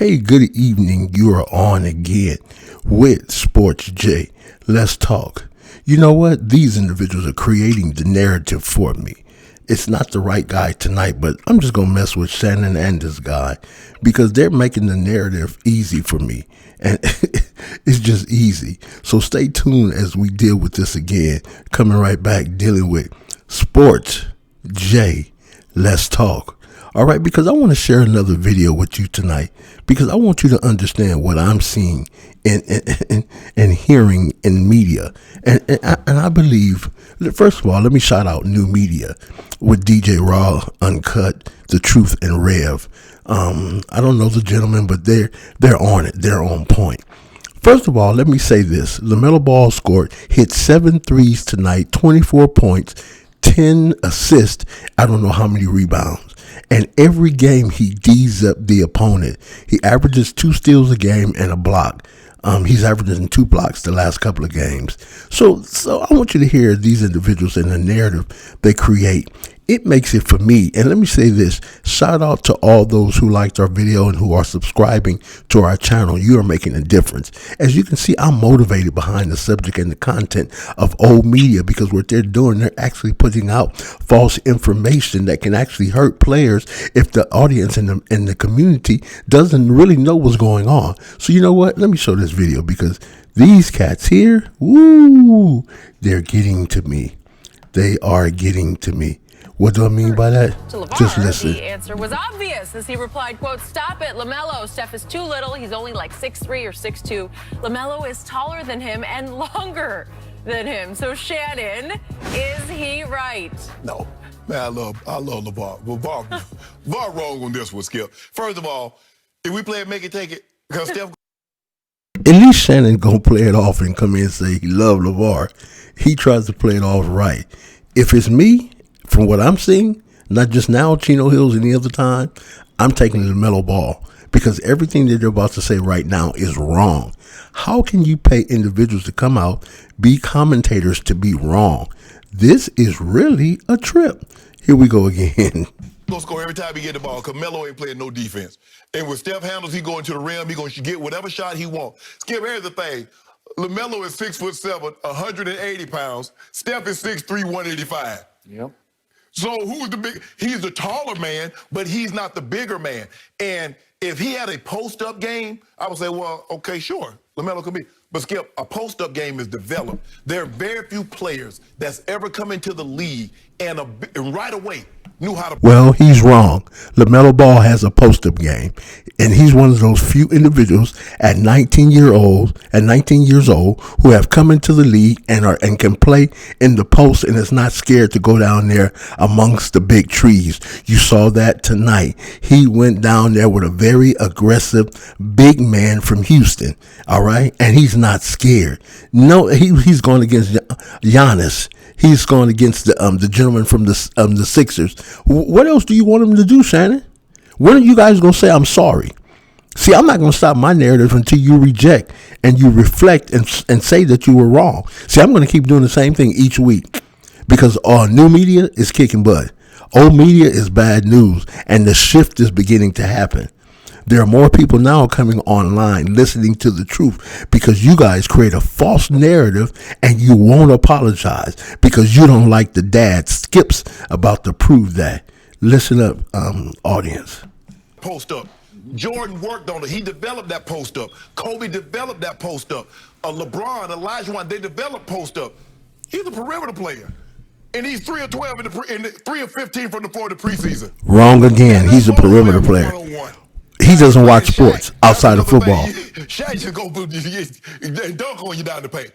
Hey, good evening. You are on again with Sports J. Let's talk. You know what? These individuals are creating the narrative for me. It's not the right guy tonight, but I'm just going to mess with Shannon and this guy because they're making the narrative easy for me. And it's just easy. So stay tuned as we deal with this again. Coming right back, dealing with Sports J. Let's talk. All right, because I want to share another video with you tonight because I want you to understand what I'm seeing and hearing in media. And I believe, first of all, let me shout out New Media with DJ Raw, Uncut, The Truth, and Rev. I don't know the gentlemen, but they're on it. They're on point. First of all, let me say this. Lamelo Ball hit 7 threes tonight, 24 points, 10 assists. I don't know how many rebounds. And every game he D's up the opponent. He averages 2 steals a game and a block. He's averaging 2 blocks the last couple of games. So I want you to hear these individuals and the narrative they create. It makes it for me. And let me say this. Shout out to all those who liked our video and who are subscribing to our channel. You are making a difference. As you can see, I'm motivated behind the subject and the content of old media because what they're doing, they're actually putting out false information that can actually hurt players if the audience and the community doesn't really know what's going on. So you know what? Let me show this video because these cats here, woo, they're getting to me. They are getting to me. What do I mean by that? Just listen. The answer was obvious as he replied, quote, "Stop it, Lamelo. Steph is too little. He's only like 6'3" or 6'2". Lamelo is taller than him and longer than him. So Shannon, is he right? No. Man, I love LeVar. LeVar wrong on this one, Skip. First of all, if we play it, make it, take it. Because Steph... At least Shannon gonna play it off and come in and say he loved LeVar. He tries to play it off right. If it's me, from what I'm seeing, not just now, Chino Hills, any other time, I'm taking Lamelo Ball because everything that you're about to say right now is wrong. How can you pay individuals to come out, be commentators to be wrong? This is really a trip. Here we go again. Gonna score every time he get the ball because Melo ain't playing no defense. And with Steph handles, he going to the rim, he gonna get whatever shot he wants. Skip, here's the thing. LaMelo is 6'7", 180 pounds. Steph is 6'3", 185. Yep. So who's the big? He's the taller man, but he's not the bigger man. And if he had a post-up game, I would say, well, okay, sure, LaMelo could be. But Skip, a post-up game is developed. There are very few players that's ever come into the league and right away knew how to. Well, he's wrong. LaMelo Ball has a post-up game, and he's one of those few individuals at 19 years old who have come into the league and can play in the post and is not scared to go down there amongst the big trees. You saw that tonight. He went down there with a very aggressive big man from Houston. All right, and he's not scared. No, he's going against Giannis. He's going against the gentleman from the Sixers. What else do you want him to do, Shannon? When are you guys going to say I'm sorry? See, I'm not going to stop my narrative until you reject and you reflect and say that you were wrong. See, I'm going to keep doing the same thing each week because new media is kicking butt. Old media is bad news, and the shift is beginning to happen. There are more people now coming online listening to the truth because you guys create a false narrative and you won't apologize because you don't like the dad Skip's about to prove that. Listen up, audience. Post up. Jordan worked on it. He developed that post up. Kobe developed that post up. LeBron, Elijah, they developed post up. He's a perimeter player. And he's 3 of 12 and 3 of 15 from the floor in the preseason. Wrong again. He's a perimeter player. He doesn't watch sports outside of football. Shaq just go dunk on you down the paint.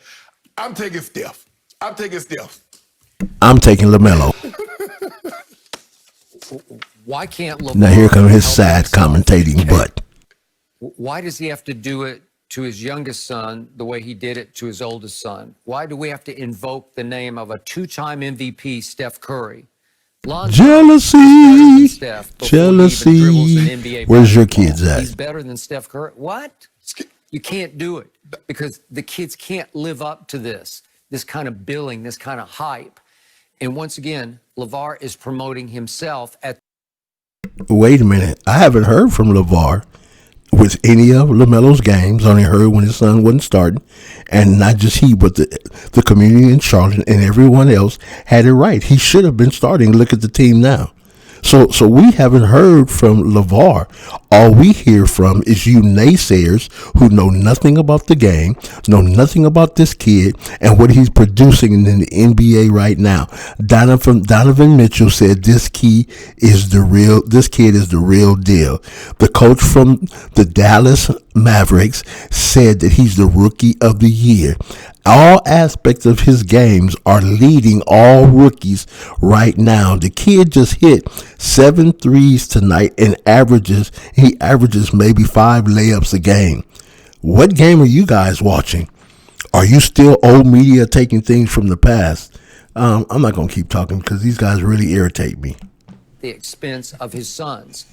I'm taking Steph. I'm taking LaMelo. Why can't LeVar? Now here comes his sad commentating butt. Why does he have to do it to his youngest son the way he did it to his oldest son? Why do we have to invoke the name of a 2-time MVP, Steph Curry? Jealousy. Where's your kids at? He's better than Steph Curry. What? You can't do it because the kids can't live up to this kind of billing, this kind of hype. And once again, LeVar is promoting himself at. Wait a minute. I haven't heard from LeVar. with any of LaMelo's games. Only heard when his son wasn't starting, and not just he, but the community in Charlotte and everyone else had it right. He should have been starting. Look at the team now. So we haven't heard from LeVar. All we hear from is you naysayers who know nothing about the game, know nothing about this kid and what he's producing in the NBA right now. Donovan Mitchell said this kid is the real deal. The coach from the Dallas Mavericks said that he's the rookie of the year. All aspects of his games are leading all rookies right now. The kid just hit 7 threes tonight and he averages maybe 5 layups a game. What game are you guys watching? Are you still old media taking things from the past? I'm not going to keep talking because these guys really irritate me. The expense of his sons.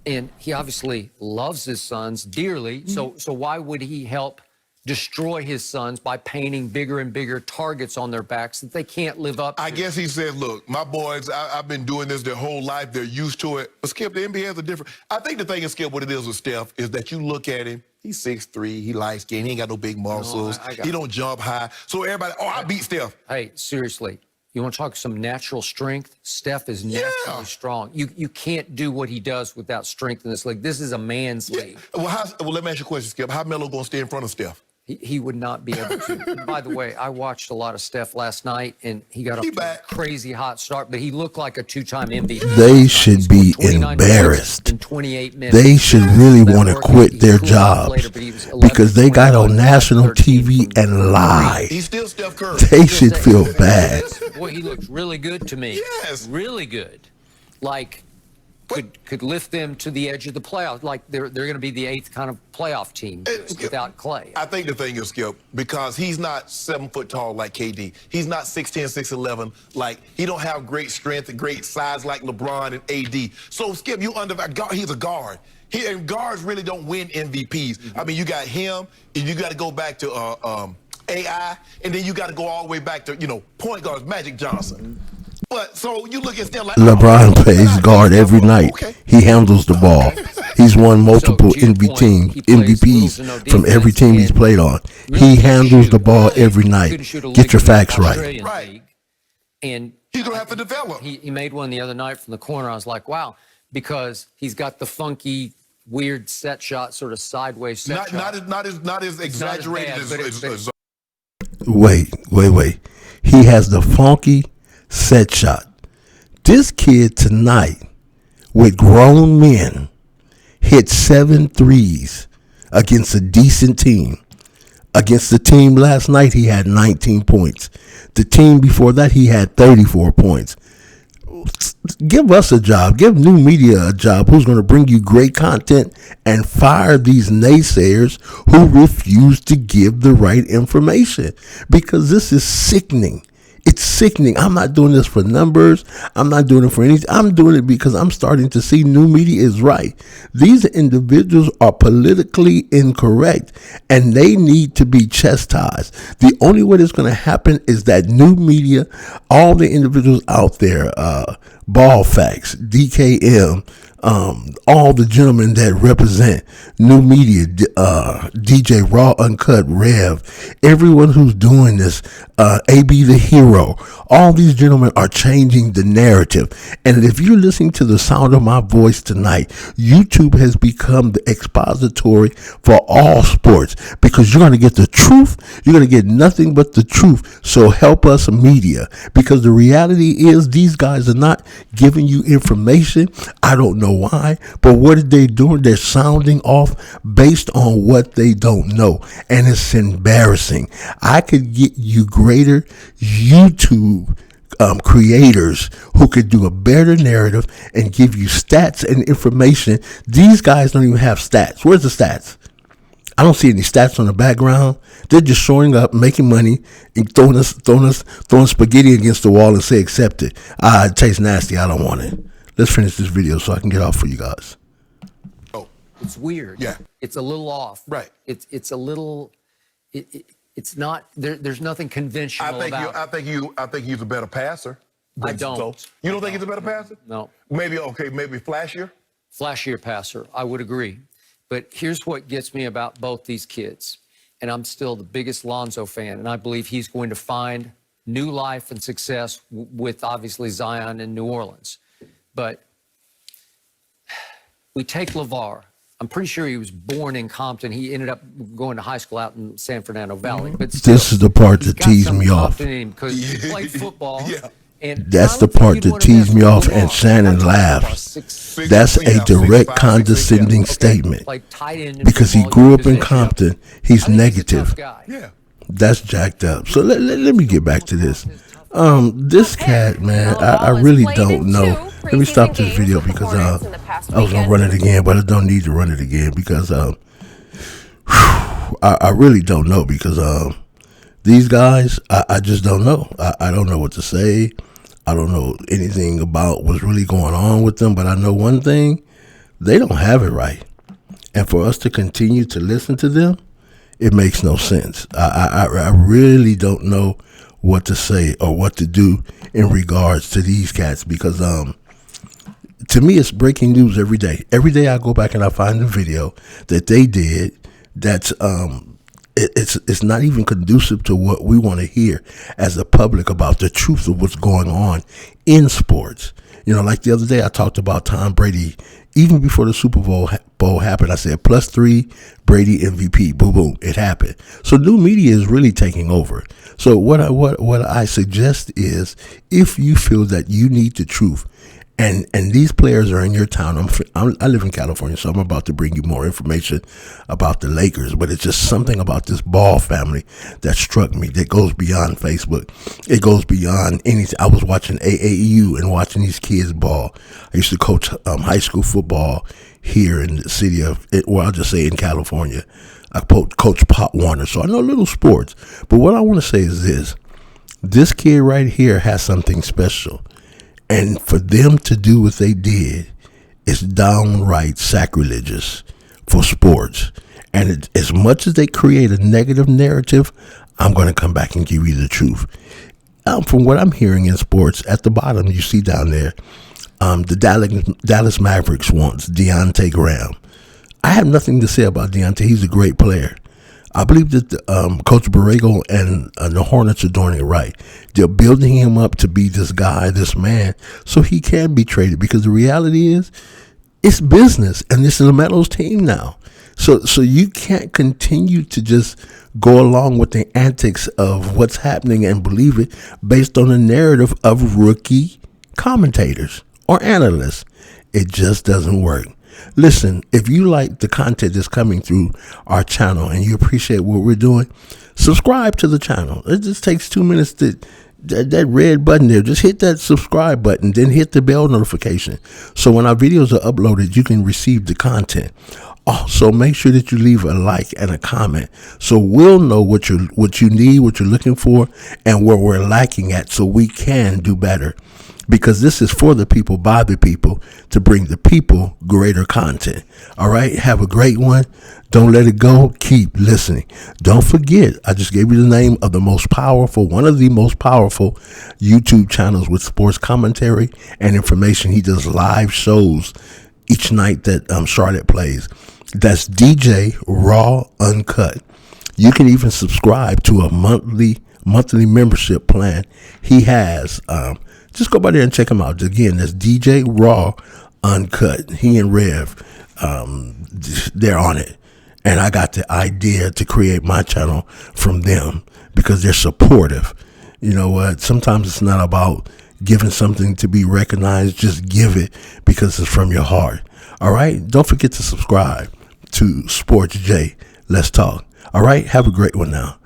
And he obviously loves his sons dearly. So why would he help destroy his sons by painting bigger and bigger targets on their backs that they can't live up to? I guess he said, look, my boys, I've been doing this their whole life. They're used to it. But Skip, the NBA has a different. I think the thing is, Skip, what it is with Steph is that you look at him. He's 6'3", he light skin, he ain't got no big muscles, he don't jump high. So everybody, I beat Steph. Hey, seriously, you want to talk some natural strength? Steph is naturally strong. You can't do what he does without strength in this league. This is a man's league. Well, let me ask you a question, Skip. How Melo going to stay in front of Steph? He would not be able to. And by the way, I watched a lot of Steph last night, and he got a crazy hot start, but he looked like a 2-time MVP. They should be embarrassed. In 28 minutes. They should really want to quit their jobs because they got on national TV and lied. He's still Steph Curry. They should feel bad. Boy, he looked really good to me. Yes. Really good. Like, could lift them to the edge of the playoffs. Like they're going to be the 8th kind of playoff team without Clay. I think the thing is, Skip, because he's not 7 foot tall like KD. He's not 6'10", 6'11". Like, he don't have great strength and great size like LeBron and AD. So, Skip, he's a guard. And guards really don't win MVPs. I mean, you got him, and you got to go back to AI, and then you got to go all the way back to, point guards, Magic Johnson. But so you look at them like LeBron plays guard every night. Okay. He handles the ball. He's won multiple MVPs from every team he's played on. He handles the ball every night. Get your facts right. Right. And he's gonna have to develop. He made one the other night from the corner. I was like, wow, because he's got the funky, weird set shot, sort of sideways set shot. Not as exaggerated as. Wait. He has the funky set shot. This kid tonight with grown men hit 7 threes against a decent team. Against the team last night, he had 19 points. The team before that, he had 34 points. Give us a job. Give new media a job who's going to bring you great content and fire these naysayers who refuse to give the right information, because this is sickening. It's sickening. I'm not doing this for numbers. I'm not doing it for anything. I'm doing it because I'm starting to see new media is right. These individuals are politically incorrect and they need to be chastised. The only way that's going to happen is that new media, all the individuals out there, Ball Facts, DKM, all the gentlemen that represent new media, DJ Raw Uncut, Rev, everyone who's doing this, AB the Hero, all these gentlemen are changing the narrative. And if you're listening to the sound of my voice tonight, YouTube has become the expository for all sports, because you're going to get the truth. You're going to get nothing but the truth. So help us, media, because the reality is these guys are not giving you information. I don't know why, but what are they doing? They're sounding off based on what they don't know, and it's embarrassing. I could get you greater YouTube creators who could do a better narrative and give you stats and information. These guys don't even have stats. Where's the stats? I don't see any stats on the background. They're just showing up, making money, and throwing spaghetti against the wall and say, accept it. It tastes nasty. I don't want it. Let's finish this video so I can get off for you guys. Oh, it's weird. Yeah, it's a little off. Right. It's a little. It's not. There's nothing conventional about it. I think he's a better passer. I don't. So, you don't think he's a better passer? No. Maybe flashier. Flashier passer. I would agree. But here's what gets me about both these kids. And I'm still the biggest Lonzo fan, and I believe he's going to find new life and success with obviously Zion in New Orleans. But we take LeVar. I'm pretty sure he was born in Compton. He ended up going to high school out in San Fernando Valley. But still, This is the part that teased me off. Because he played football. Yeah. And That's the part that teased me off, and Shannon laughs. That's a direct condescending statement. Because he grew up in Compton, he's negative. Yeah. That's jacked up. So let me get back to this. This cat, man, I really don't know. Let me stop this video because I was gonna run it again, but I don't need to run it again because I really don't know because these guys, I just don't know. I don't know what to say. I don't know anything about what's really going on with them, but I know one thing, they don't have it right. And for us to continue to listen to them, it makes no sense. I really don't know what to say or what to do in regards to these cats because to me it's breaking news every day. Every day I go back and I find a video that they did that's it's not even conducive to what we want to hear as a public about the truth of what's going on in sports. You know, like the other day I talked about Tom Brady. Even before the Super Bowl happened, I said +3 Brady MVP. Boom, boom, it happened. So new media is really taking over. So what I suggest is, if you feel that you need the truth, and these players are in your town. I live in California, so I'm about to bring you more information about the Lakers. But it's just something about this Ball family that struck me that goes beyond Facebook. It goes beyond anything. I was watching AAU and watching these kids ball. I used to coach high school football here in the city of, well, I'll just say in California. I coach Pop Warner, so I know little sports. But what I want to say is this kid right here has something special. And for them to do what they did is downright sacrilegious for sports. And as much as they create a negative narrative, I'm going to come back and give you the truth. From what I'm hearing in sports, at the bottom, you see down there, the Dallas Mavericks wants Deontay Graham. I have nothing to say about Deontay. He's a great player. I believe that Coach Borrego and the Hornets are doing it right. They're building him up to be this guy, this man, so he can be traded. Because the reality is, it's business, and this is Lamelo's team now. So you can't continue to just go along with the antics of what's happening and believe it based on the narrative of rookie commentators or analysts. It just doesn't work. Listen, if you like the content that's coming through our channel and you appreciate what we're doing, subscribe to the channel. It just takes 2 minutes to that red button there. Just hit that subscribe button, then hit the bell notification. So when our videos are uploaded, you can receive the content. Also, make sure that you leave a like and a comment so we'll know what you need, what you're looking for, and where we're lacking at so we can do better. Because this is for the people, by the people, to bring the people greater content. All right? Have a great one. Don't let it go. Keep listening. Don't forget, I just gave you the name of the most powerful, one of the most powerful YouTube channels with sports commentary and information. He does live shows each night that Charlotte plays. That's DJ Raw Uncut. You can even subscribe to a monthly membership plan he has. Just go by there and check him out. Again, that's DJ Raw Uncut. He and Rev, they're on it. And I got the idea to create my channel from them because they're supportive. You know what? Sometimes it's not about giving something to be recognized. Just give it because it's from your heart. All right? Don't forget to subscribe to Sports J. Let's talk. All right? Have a great one now.